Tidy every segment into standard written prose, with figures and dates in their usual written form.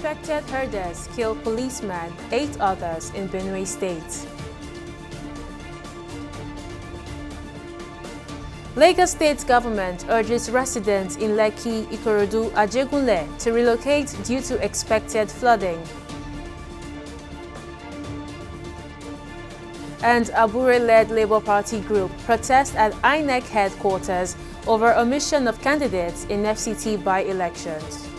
Suspected herders kill policeman, 8 others in Benue State. Lagos State government urges residents in Lekki, Ikorodu, Ajegunle to relocate due to expected flooding. And Abure-led Labour Party group protest at INEC headquarters over omission of candidates in FCT by-elections.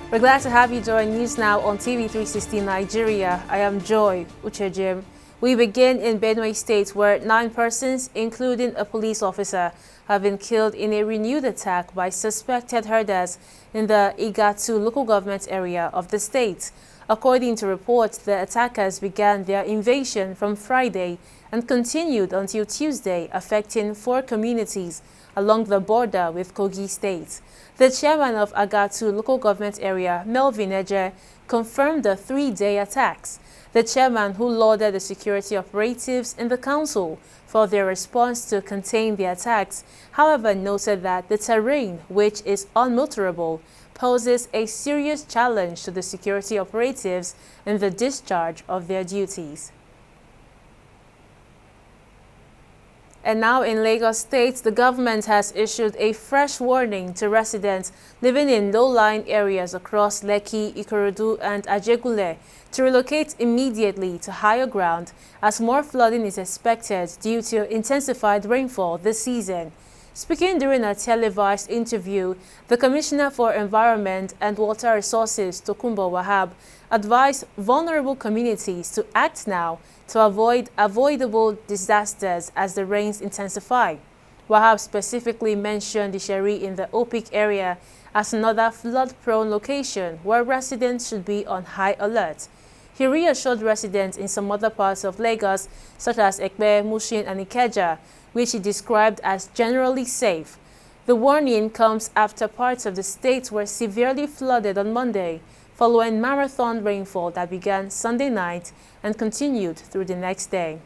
We're glad to have you join News Now on TV360 Nigeria. I am Joy Uchejim. We begin in Benue State, where 9 persons, including a police officer, have been killed in a renewed attack by suspected herders in the Igatu local government area of the state. According to reports, the attackers began their invasion from Friday and continued until Tuesday, affecting 4 communities along the border with Kogi State. The chairman of Agatu local government area, Melvin Eje, confirmed the 3-day attacks. The chairman, who lauded the security operatives in the council for their response to contain the attacks, however, noted that the terrain, which is unmotorable, poses a serious challenge to the security operatives in the discharge of their duties. And now in Lagos State, the government has issued a fresh warning to residents living in low-lying areas across Lekki, Ikorodu, and Ajegunle to relocate immediately to higher ground as more flooding is expected due to intensified rainfall this season. Speaking during a televised interview, the Commissioner for Environment and Water Resources, Tokunbo Wahab, advised vulnerable communities to act now to avoid avoidable disasters as the rains intensify. Wahab specifically mentioned the Sheri in the Opik area as another flood-prone location where residents should be on high alert. He reassured residents in some other parts of Lagos, such as Ekpe, Mushin, and Ikeja, which he described as generally safe. The warning comes after parts of the state were severely flooded on Monday, following marathon rainfall that began Sunday night and continued through the next day.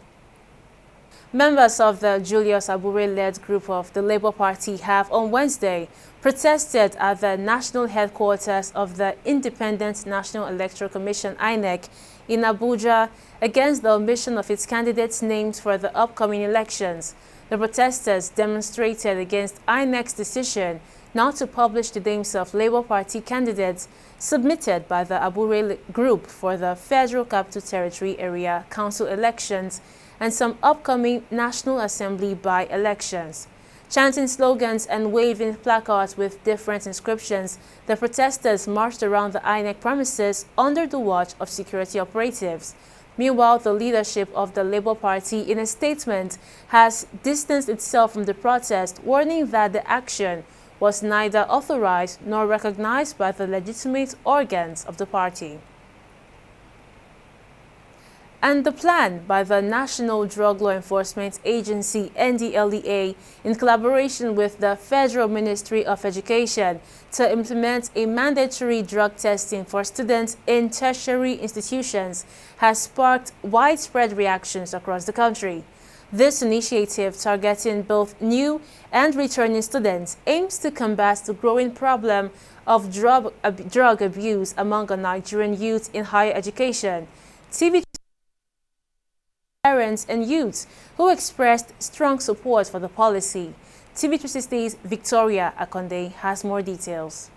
Members of the Julius Abure-led group of the Labour Party have on Wednesday protested at the national headquarters of the Independent National Electoral Commission (INEC) in Abuja against the omission of its candidates named for the upcoming elections. The protesters demonstrated against INEC's decision not to publish the names of Labour Party candidates submitted by the Abure group for the Federal Capital Territory Area Council elections and some upcoming National Assembly by-elections. Chanting slogans and waving placards with different inscriptions, the protesters marched around the INEC premises under the watch of security operatives. Meanwhile, the leadership of the Labour Party, in a statement, has distanced itself from the protest, warning that the action was neither authorized nor recognized by the legitimate organs of the party. And the plan by the National Drug Law Enforcement Agency (NDLEA) in collaboration with the Federal Ministry of Education to implement a mandatory drug testing for students in tertiary institutions has sparked widespread reactions across the country. This initiative, targeting both new and returning students, aims to combat the growing problem of drug abuse among Nigerian youth in higher education. TV parents and youths who expressed strong support for the policy. TV360's Victoria Akonde has more details.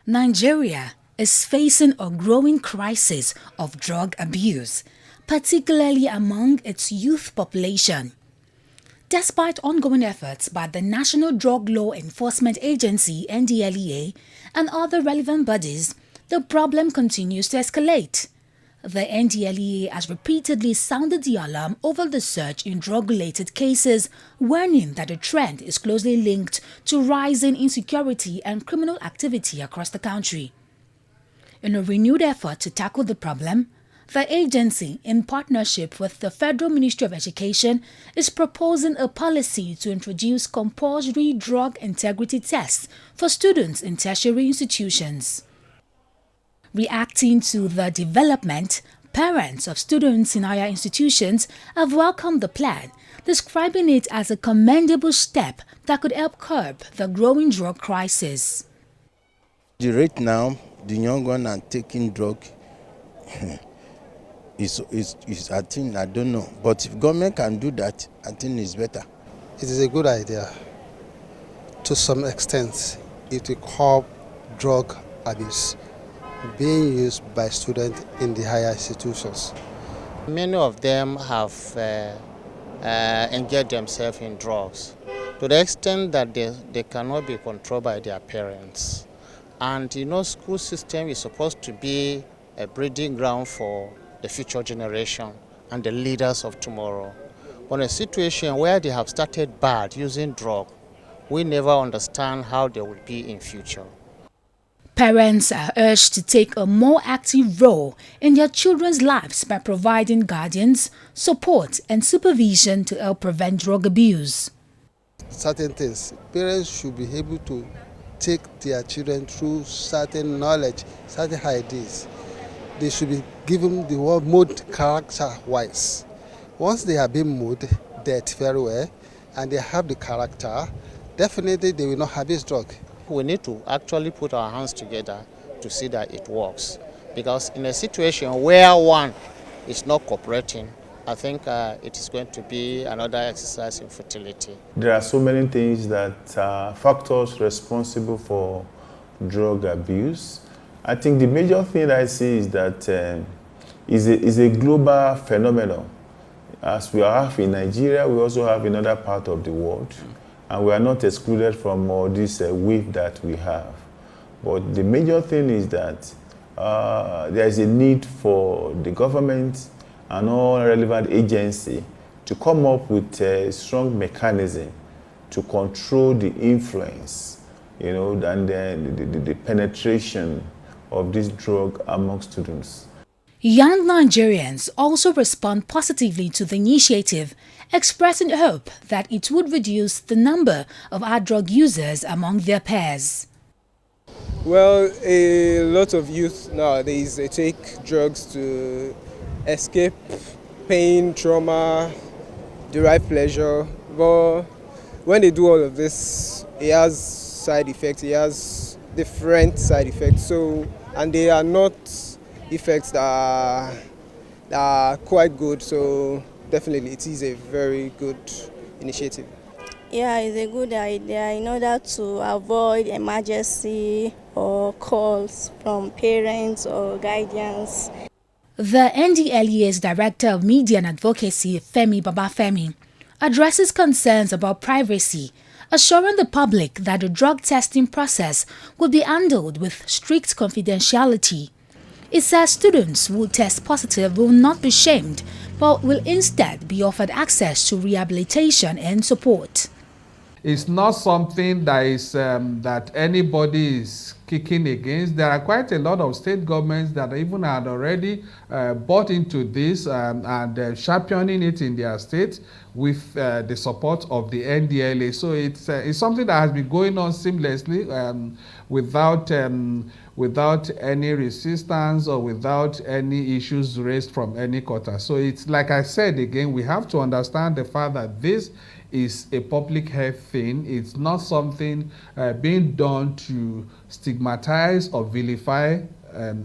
Nigeria is facing a growing crisis of drug abuse, particularly among its youth population. Despite ongoing efforts by the National Drug Law Enforcement Agency (NDLEA) and other relevant bodies, the problem continues to escalate. The NDLEA has repeatedly sounded the alarm over the surge in drug-related cases, warning that the trend is closely linked to rising insecurity and criminal activity across the country. In a renewed effort to tackle the problem, the agency, in partnership with the Federal Ministry of Education, is proposing a policy to introduce compulsory drug integrity tests for students in tertiary institutions. Reacting to the development, parents of students in higher institutions have welcomed the plan, describing it as a commendable step that could help curb the growing drug crisis. The rate now, the young one are taking drug is I think, I don't know. But if government can do that, I think it's better. It is a good idea. To some extent, it will curb drug abuse being used by students in the higher institutions. Many of them have engaged themselves in drugs to the extent that they cannot be controlled by their parents. And school system is supposed to be a breeding ground for the future generation and the leaders of tomorrow. But in a situation where they have started bad using drugs, we never understand how they will be in future. Parents are urged to take a more active role in their children's lives by providing guardians, support and supervision to help prevent drug abuse. Certain things, parents should be able to take their children through certain knowledge, certain ideas. They should be given the word mode character-wise. Once they have been molded that very well and they have the character, definitely they will not abuse drug. We need to actually put our hands together to see that it works. Because in a situation where one is not cooperating, I think it is going to be another exercise in futility. There are so many things that are factors responsible for drug abuse. I think the major thing I see is that is a global phenomenon. As we have in Nigeria, we also have in other parts of the world. And we are not excluded from all this wave that we have. But the major thing is that there is a need for the government and all relevant agencies to come up with a strong mechanism to control the influence, and then the penetration of this drug among students. Young Nigerians also respond positively to the initiative, expressing hope that it would reduce the number of hard drug users among their peers. Well, a lot of youth nowadays, they take drugs to escape pain, trauma, derive pleasure. But when they do all of this, it has side effects, it has different side effects. And they are not effects that are quite good. So definitely it is a very good initiative. Yeah, it's a good idea in order to avoid emergency or calls from parents or guardians. The NDLEA's Director of Media and Advocacy, Femi Babafemi, addresses concerns about privacy, assuring the public that the drug testing process will be handled with strict confidentiality. It says students who test positive will not be shamed, but will instead be offered access to rehabilitation and support. It's not something that is that anybody is kicking against. There are quite a lot of state governments that even had already bought into this and championing it in their states with the support of the NDLA. So it's something that has been going on seamlessly without any resistance or without any issues raised from any quarter. So it's like I said again, we have to understand the fact that this is a public health thing. It's not something being done to stigmatize or vilify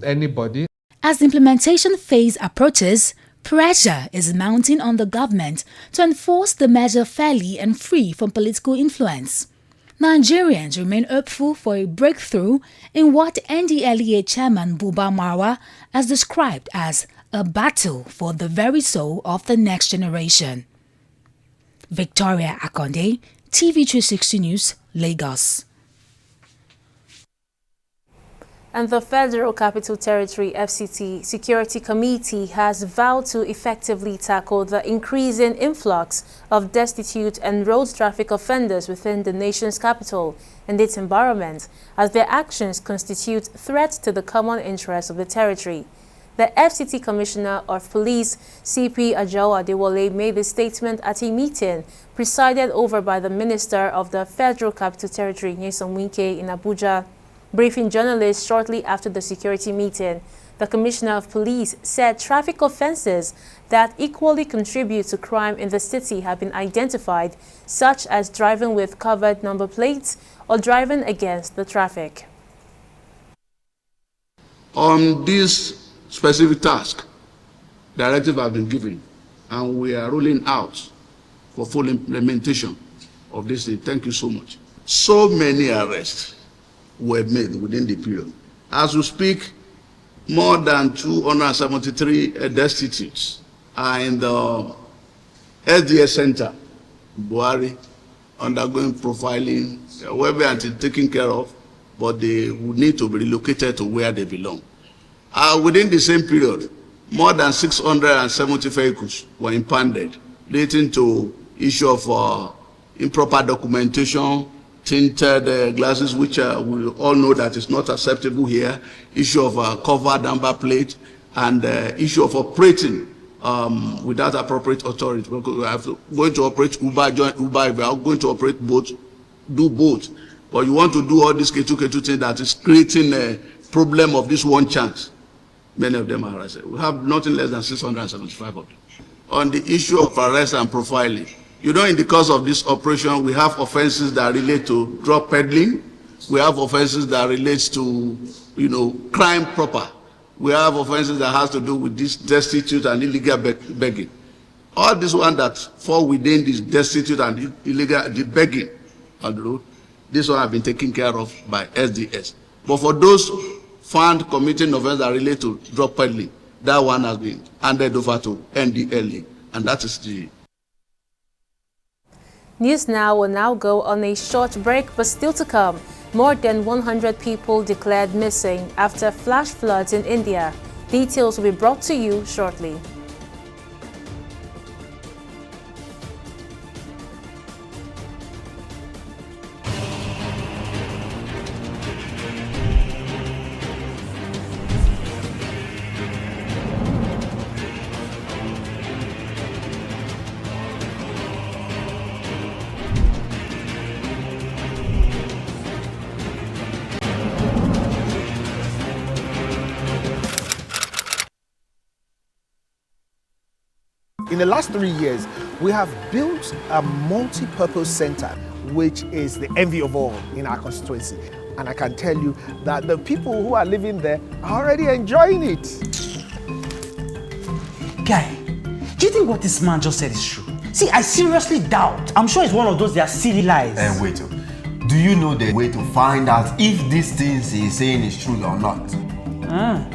anybody. As the implementation phase approaches, pressure is mounting on the government to enforce the measure fairly and free from political influence. Nigerians remain hopeful for a breakthrough in what NDLEA Chairman Buba Marwa has described as a battle for the very soul of the next generation. Victoria Akonde, TV360 News, Lagos. And the Federal Capital Territory FCT Security Committee has vowed to effectively tackle the increasing influx of destitute and road traffic offenders within the nation's capital and its environment, as their actions constitute threats to the common interest of the territory. The FCT Commissioner of Police, CP Ajao Adewale, made the statement at a meeting presided over by the Minister of the Federal Capital Territory, Nyesom Wike, in Abuja. Briefing journalists shortly after the security meeting, The Commissioner of Police said traffic offences that equally contribute to crime in the city have been identified, such as driving with covered number plates or driving against the traffic. On this specific task, directives have been given, and we are rolling out for full implementation of this thing. Thank you so much. So many arrests were made within the period. As we speak, more than 273 destitutes are in the SDS Center, Buhari, undergoing profiling, where they are taken care of, but they would need to be relocated to where they belong. Within the same period, more than 670 vehicles were impounded, leading to issue of improper documentation, tinted glasses, which we all know that is not acceptable here, issue of covered number plate, and issue of operating without appropriate authority. We are going to operate Uber, join Uber. If we are going to operate both, do both. But you want to do all this K2 thing that is creating a problem of this one chance. Many of them are arrested. We have nothing less than 675 of them. On the issue of arrest and profiling, you know, in the course of this operation, we have offenses that relate to drug peddling. We have offenses that relates to, you know, crime proper. We have offenses that has to do with this destitute and illegal begging. All this one that fall within this destitute and illegal the begging on the road, this one have been taken care of by SDS. But for those found committing offenses that relate to drug peddling, that one has been handed over to NDLA, and that is the. News Now will now go on a short break, but still to come. More than 100 people declared missing after flash floods in India. Details will be brought to you shortly. In the last 3 years, we have built a multi-purpose center, which is the envy of all in our constituency. And I can tell you that the people who are living there are already enjoying it. Guy, do you think what this man just said is true? See, I seriously doubt. I'm sure it's one of those their silly lies. Wait, do you know the way to find out if these things he's saying is true or not?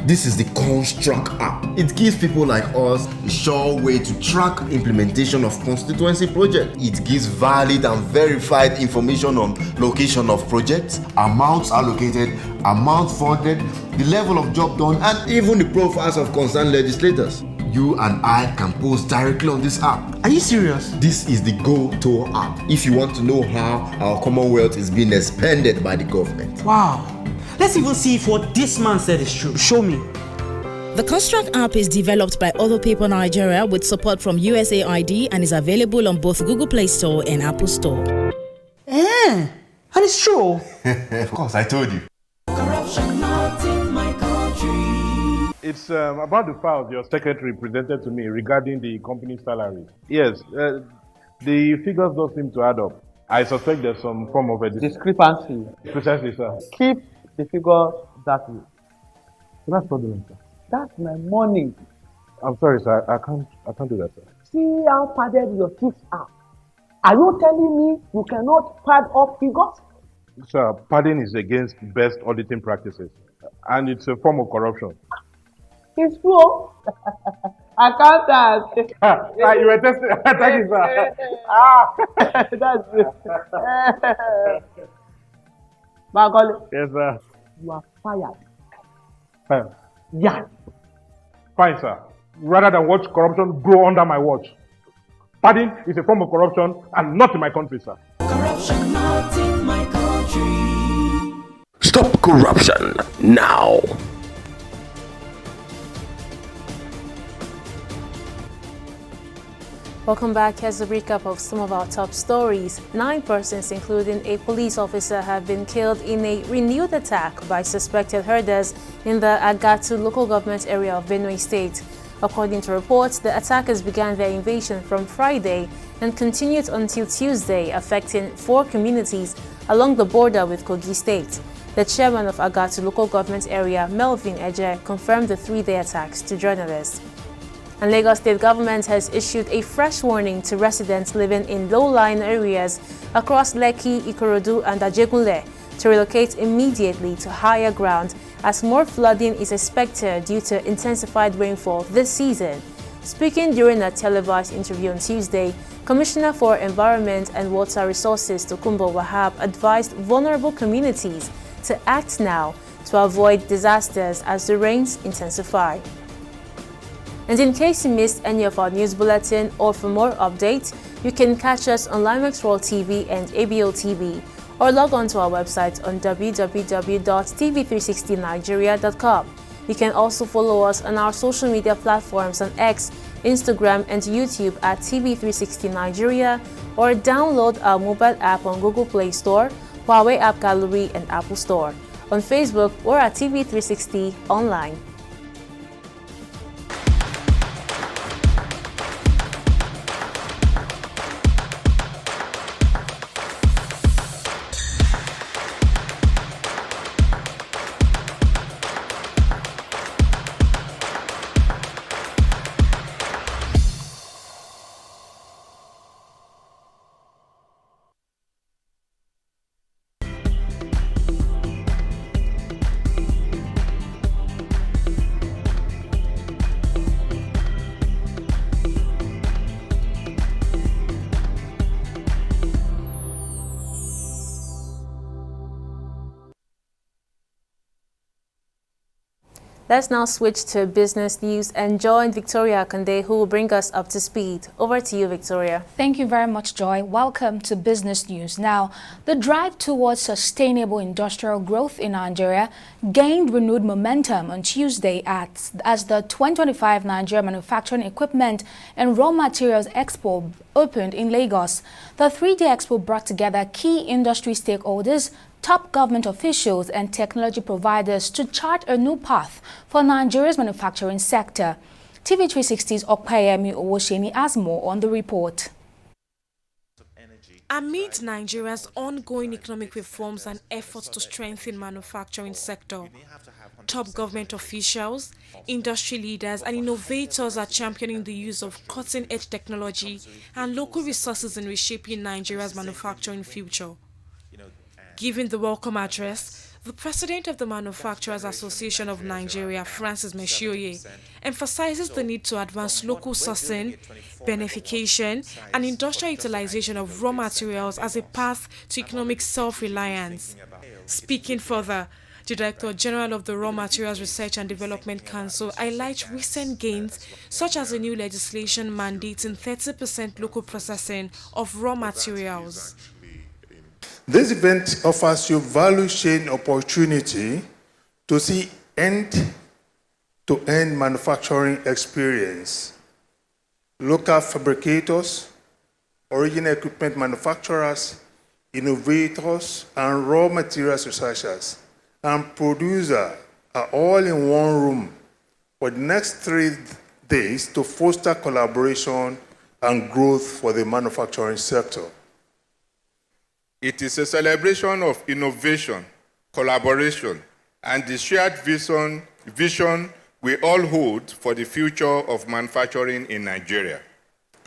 This is the Construct app. It gives people like us a sure way to track implementation of constituency projects. It gives valid and verified information on location of projects, amounts allocated, amount funded, the level of job done, and even the profiles of concerned legislators. You and I can post directly on this app. Are you serious? This is the go-to app if you want to know how our Commonwealth is being expanded by the government. Wow. Let's even see if what this man said is true. Show me. The Construct app is developed by Other People Nigeria with support from USAID and is available on both Google Play Store and Apple Store. And it's true. Of course, I told you. Corruption not in my country. It's about the files your secretary presented to me regarding the company's salary. Yes, the figures don't seem to add up. I suspect there's some form of a discrepancy. Precisely, sir. Keep the figures that way. So that's fraudulent, sir. That's my money. I'm sorry, sir. I can't do that, sir. See how padded your sheets are. Are you telling me you cannot pad up figures? Sir, padding is against best auditing practices, and it's a form of corruption. It's true. Accountant. You were testing. Thank you, sir. That's it. Bagole. Yes, sir. You are fired. Fine. Yeah. Fine, sir. Rather than watch corruption grow under my watch. Padding is a form of corruption and not in my country, sir. Corruption not in my country. Stop corruption now. Welcome back. Here's a recap of some of our top stories. 9 persons, including a police officer, have been killed in a renewed attack by suspected herders in the Agatu local government area of Benue State. According to reports, the attackers began their invasion from Friday and continued until Tuesday, affecting 4 communities along the border with Kogi State. The chairman of Agatu local government area, Melvin Eje, confirmed the 3-day attacks to journalists. And Lagos State government has issued a fresh warning to residents living in low-lying areas across Lekki, Ikorodu and Ajegunle to relocate immediately to higher ground as more flooding is expected due to intensified rainfall this season. Speaking during a televised interview on Tuesday, Commissioner for Environment and Water Resources Tokunbo Wahab advised vulnerable communities to act now to avoid disasters as the rains intensify. And in case you missed any of our news bulletin or for more updates, you can catch us on Limex World TV and ABO TV or log on to our website on www.tv360nigeria.com. You can also follow us on our social media platforms on X, Instagram and YouTube at TV360 Nigeria or download our mobile app on Google Play Store, Huawei App Gallery and Apple Store. On Facebook, we're at TV360 Online. Let's now switch to business news and join Victoria Kande, who will bring us up to speed. Over to you, Victoria. Thank you very much, Joy. Welcome to Business News. Now, the drive towards sustainable industrial growth in Nigeria gained renewed momentum on Tuesday as the 2025 Nigeria Manufacturing Equipment and Raw Materials Expo opened in Lagos. The 3-day expo brought together key industry stakeholders, top government officials and technology providers to chart a new path for Nigeria's manufacturing sector. TV360's Okpayemi Owosheni has more on the report. Amid Nigeria's ongoing economic reforms and efforts to strengthen manufacturing sector, top government officials, industry leaders and innovators are championing the use of cutting-edge technology and local resources in reshaping Nigeria's manufacturing future. Giving the welcome address, the president of the Manufacturers Association of Nigeria, Francis Meshioye, emphasizes the need to advance local sourcing, beneficiation, and industrial utilization of raw materials as a path to economic self-reliance. Speaking further, the Director General of the Raw Materials Research and Development Council highlights recent gains, such as a new legislation mandating 30% local processing of raw materials. This event offers you value chain opportunity to see end-to-end manufacturing experience. Local fabricators, original equipment manufacturers, innovators, and raw materials researchers and producers are all in one room for the next 3 days to foster collaboration and growth for the manufacturing sector. It is a celebration of innovation, collaboration, and the shared vision we all hold for the future of manufacturing in Nigeria.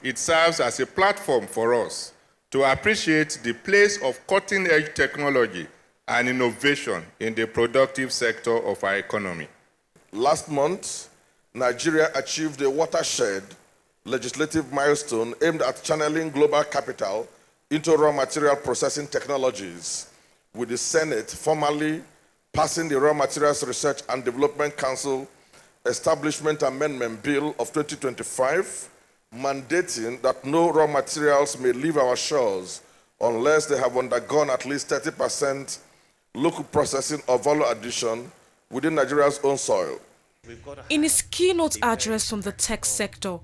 It serves as a platform for us to appreciate the place of cutting-edge technology and innovation in the productive sector of our economy. Last month, Nigeria achieved a watershed legislative milestone aimed at channeling global capital into raw material processing technologies, with the Senate formally passing the Raw Materials Research and Development Council Establishment Amendment Bill of 2025, mandating that no raw materials may leave our shores unless they have undergone at least 30% local processing or value addition within Nigeria's own soil. In his keynote address from the tech sector,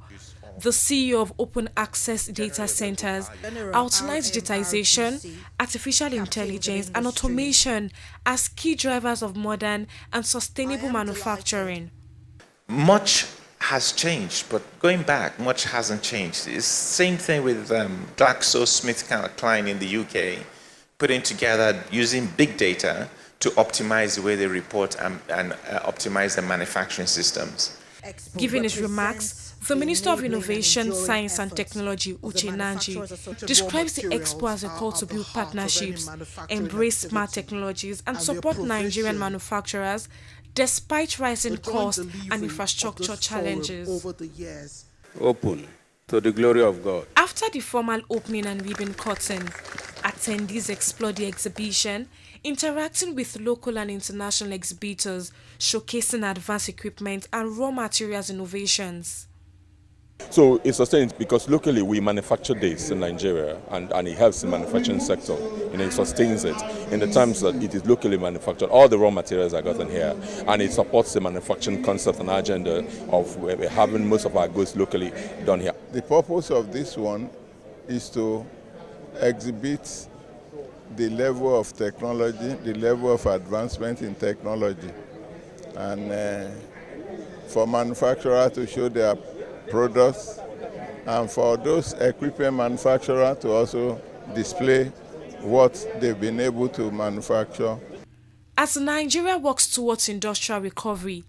The CEO of Open Access Data Centers outlines digitization, artificial intelligence, and automation as key drivers of modern and sustainable manufacturing. Much has changed, but going back, much hasn't changed. It's the same thing with GlaxoSmithKline in the UK, putting together using big data to optimize the way they report and optimize their manufacturing systems. Giving his remarks, the Minister of Innovation, Science and Technology, Uche Nanji, describes the expo as a call to build partnerships, embrace smart technologies, and support Nigerian manufacturers despite rising costs and infrastructure challenges. Open to the glory of God. After the formal opening and ribbon cutting, attendees explore the exhibition, interacting with local and international exhibitors, showcasing advanced equipment and raw materials innovations. So it sustains because locally we manufacture this in Nigeria and it helps the manufacturing sector. It sustains it in the times that it is locally manufactured. All the raw materials are gotten here and it supports the manufacturing concept and agenda of having most of our goods locally done here. The purpose of this one is to exhibit the level of technology, the level of advancement in technology, and for manufacturers to show their products, and for those equipment manufacturers to also display what they've been able to manufacture. As Nigeria works towards industrial recovery,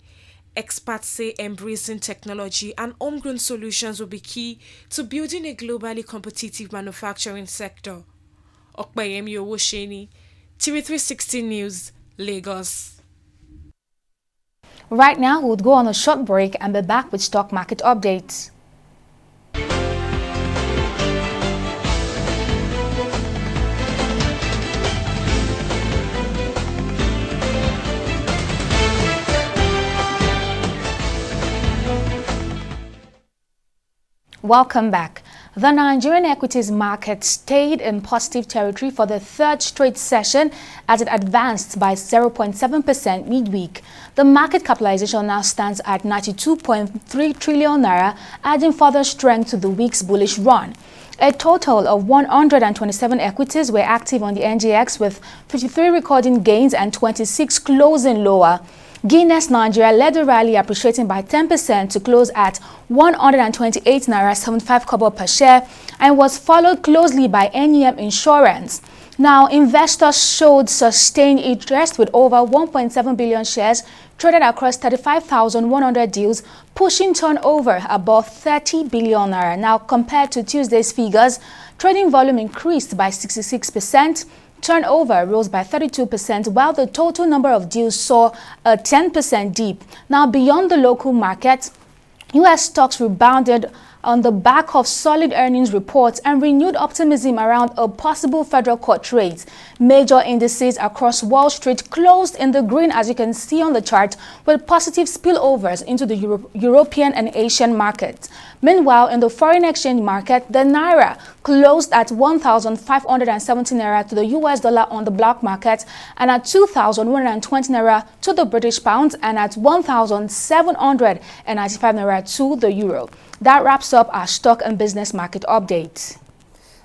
experts say embracing technology and homegrown solutions will be key to building a globally competitive manufacturing sector. Okpeyemi Owosheni, TV360 News, Lagos. Right now, we'll go on a short break and be back with stock market updates. Welcome back. The Nigerian equities market stayed in positive territory for the third straight session as it advanced by 0.7% midweek. The market capitalization now stands at 92.3 trillion naira, adding further strength to the week's bullish run. A total of 127 equities were active on the NGX, with 53 recording gains and 26 closing lower. Guinness Nigeria led the rally, appreciating by 10% to close at 128 naira 75 kobo per share, and was followed closely by NEM Insurance. Now, investors showed sustained interest with over 1.7 billion shares traded across 35,100 deals, pushing turnover above 30 billion naira. Now, compared to Tuesday's figures, trading volume increased by 66%. Turnover rose by 32%, while the total number of deals saw a 10% dip. Now, beyond the local market, U.S. stocks rebounded on the back of solid earnings reports and renewed optimism around a possible federal court rate. Major indices across Wall Street closed in the green, as you can see on the chart, with positive spillovers into the European and Asian markets. Meanwhile, in the foreign exchange market, the Naira closed at 1,570 Naira to the US dollar on the block market, and at 2,120 Naira to the British pound, and at 1,795 Naira to the euro. That wraps up our stock and business market update.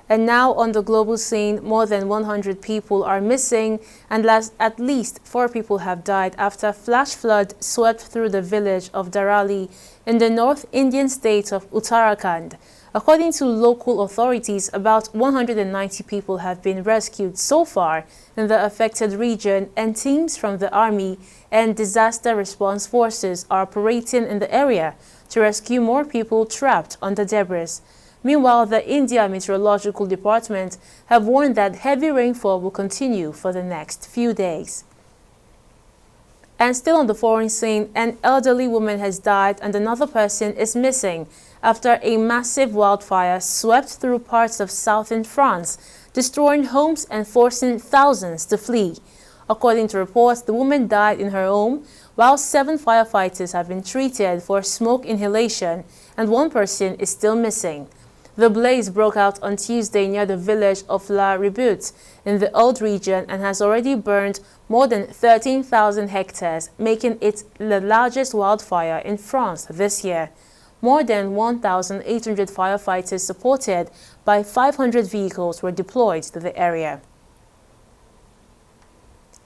And now on the global scene, more than 100 people are missing and at least 4 people have died after a flash flood swept through the village of Darali in the North Indian state of Uttarakhand. According to local authorities, about 190 people have been rescued so far in the affected region, and teams from the army and disaster response forces are operating in the area to rescue more people trapped under debris. Meanwhile, the India Meteorological Department have warned that heavy rainfall will continue for the next few days. And still on the foreign scene, an elderly woman has died and another person is missing after a massive wildfire swept through parts of southern France, destroying homes and forcing thousands to flee. According to reports, the woman died in her home, while 7 firefighters have been treated for smoke inhalation and 1 person is still missing. The blaze broke out on Tuesday near the village of La Riboute in the Old region and has already burned more than 13,000 hectares, making it the largest wildfire in France this year. more than 1,800 firefighters supported by 500 vehicles were deployed to the area.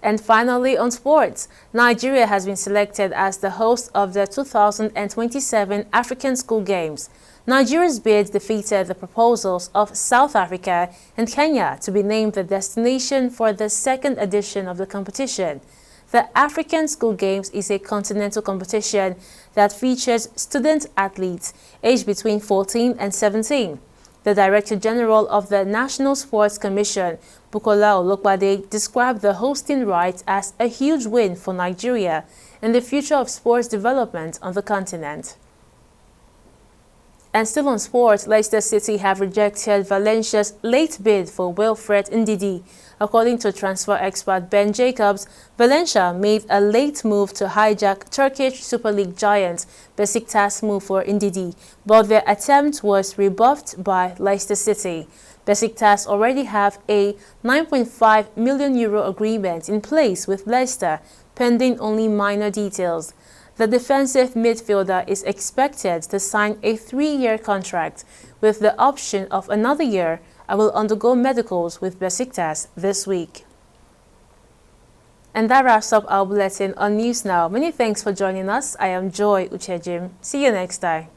And finally, on sports, Nigeria has been selected as the host of the 2027 African School Games. Nigeria's bid defeated the proposals of South Africa and Kenya to be named the destination for the second edition of the competition. The African School Games is a continental competition that features student athletes aged between 14 and 17. The Director General of the National Sports Commission, Bukola Olokbade, described the hosting right as a huge win for Nigeria and the future of sports development on the continent. And still on sports, Leicester City have rejected Valencia's late bid for Wilfred Ndidi. According to transfer expert Ben Jacobs, Valencia made a late move to hijack Turkish Super League giant Besiktas' move for Ndidi, but their attempt was rebuffed by Leicester City. Besiktas already have a €9.5 million agreement in place with Leicester, pending only minor details. The defensive midfielder is expected to sign a 3-year contract with the option of another year and will undergo medicals with Besiktas this week. And that wraps up our bulletin on News Now. Many thanks for joining us. I am Joy Uchejim. See you next time.